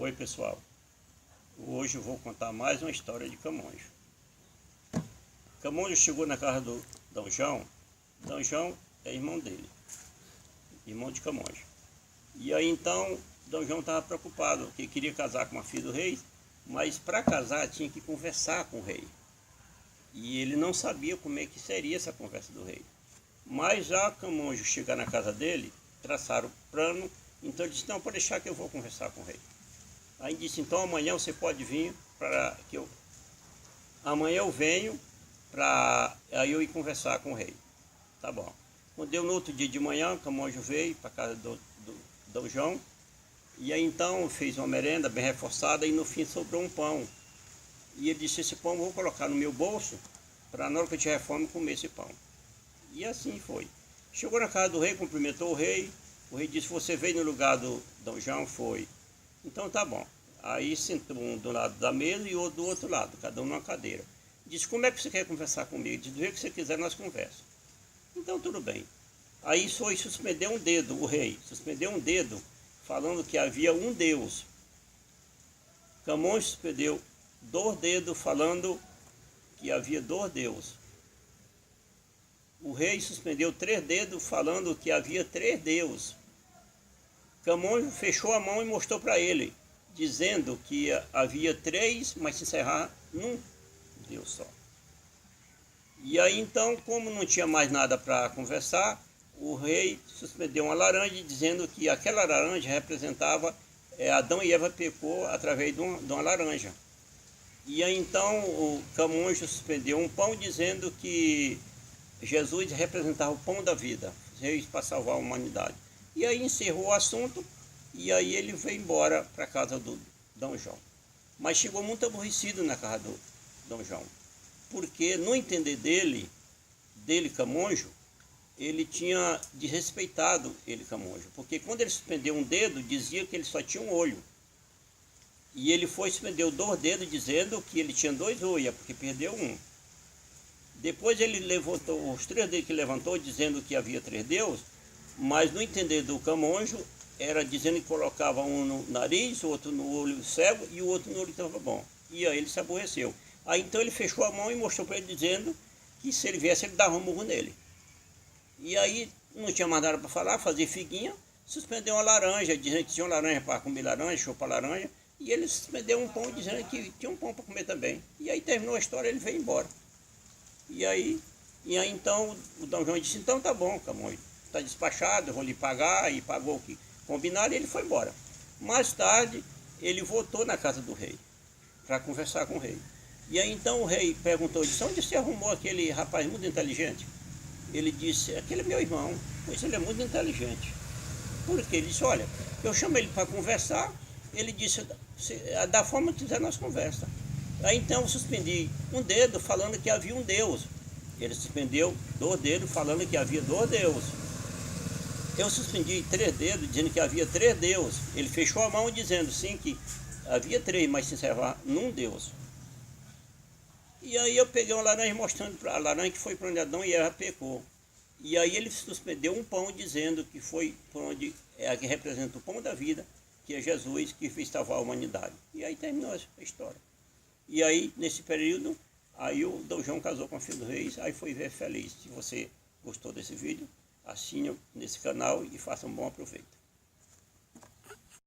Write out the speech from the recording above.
Oi pessoal, hoje eu vou contar mais uma história de Camonjo. Camonjo chegou na casa do D. João. D. João é irmão dele, irmão de Camonjo. E aí então D. João estava preocupado, porque queria casar com uma filha do rei, mas para casar tinha que conversar com o rei. E ele não sabia como é que seria essa conversa do rei. Mas já Camonjo chegar na casa dele, traçaram o plano, então ele disse, não, pode deixar que eu vou conversar com o rei. Aí disse, então amanhã você pode vir para que eu... Amanhã eu venho para aí eu ir conversar com o rei. Tá bom. Quando deu no outro dia de manhã, Camonjo veio para a casa do D. João. E aí então fez uma merenda bem reforçada e no fim sobrou um pão. E ele disse, esse pão eu vou colocar no meu bolso para na hora que eu tiver fome comer esse pão. E assim foi. Chegou na casa do rei, cumprimentou o rei. O rei disse, você veio no lugar do D. João? Foi. Então tá bom. Aí sentou um do lado da mesa e outro do outro lado, cada um numa cadeira. Disse, como é que você quer conversar comigo? Disse, do jeito que você quiser, nós conversamos. Então tudo bem. Aí foi suspender um dedo, o rei, suspendeu um dedo, falando que havia um Deus. Camonjo suspendeu 2 dedos, falando que havia 2 deuses. O rei suspendeu 3 dedos, falando que havia 3 deuses. Camonjo fechou a mão e mostrou para ele, dizendo que havia 3, mas se encerrar num Deus só. E aí então, como não tinha mais nada para conversar, o rei suspendeu uma laranja, dizendo que aquela laranja representava Adão e Eva pecou através de uma laranja. E aí então o Camonjo suspendeu um pão, dizendo que Jesus representava o pão da vida, veio para salvar a humanidade. E aí encerrou o assunto, e aí ele veio embora para a casa do D. João. Mas chegou muito aborrecido na casa do D. João, porque no entender dele Camonjo, ele tinha desrespeitado Camonjo, porque quando ele suspendeu um dedo, dizia que ele só tinha um olho. E ele foi suspendeu 2 dedos, dizendo que ele tinha 2 olhos, porque perdeu um. Depois ele levantou os 3 dedos que levantou, dizendo que havia 3 deuses, mas no entender do Camonjo, era dizendo que colocava um no nariz, o outro no olho cego e o outro no olho que estava bom. E aí ele se aborreceu. Aí então ele fechou a mão e mostrou para ele, dizendo que se ele viesse, ele dava um murro nele. E aí não tinha mais nada para falar, fazia figuinha, suspendeu uma laranja, dizendo que tinha uma laranja para comer laranja, chupar laranja, e ele suspendeu um pão, dizendo que tinha um pão para comer também. E aí terminou a história, ele veio embora. E aí então o D. João disse, então tá bom, Camonjo, está despachado, eu vou lhe pagar, e pagou o que combinaram, e ele foi embora. Mais tarde, ele voltou na casa do rei, para conversar com o rei. E aí então o rei perguntou, disse, onde você arrumou aquele rapaz muito inteligente? Ele disse, aquele é meu irmão, pois ele é muito inteligente. Por quê? Ele disse, olha, eu chamo ele para conversar, ele disse, da forma que quiser nós conversa. Aí então eu suspendi um dedo, falando que havia um Deus. Ele suspendeu 2 dedos, falando que havia 2 deuses. Eu suspendi 3 dedos, dizendo que havia 3 deuses. Ele fechou a mão, dizendo sim que havia 3, mas se encerrar num Deus. E aí eu peguei uma laranja, mostrando para a laranja que foi para onde Adão e Eva pecou. E aí ele suspendeu um pão, dizendo que foi por onde que representa o pão da vida, que é Jesus, que fez salvar a humanidade. E aí terminou a história. E aí, nesse período, aí o D. João casou com a filha do rei, aí foi ver feliz. Se você gostou desse vídeo, assine nesse canal e faça um bom aproveito.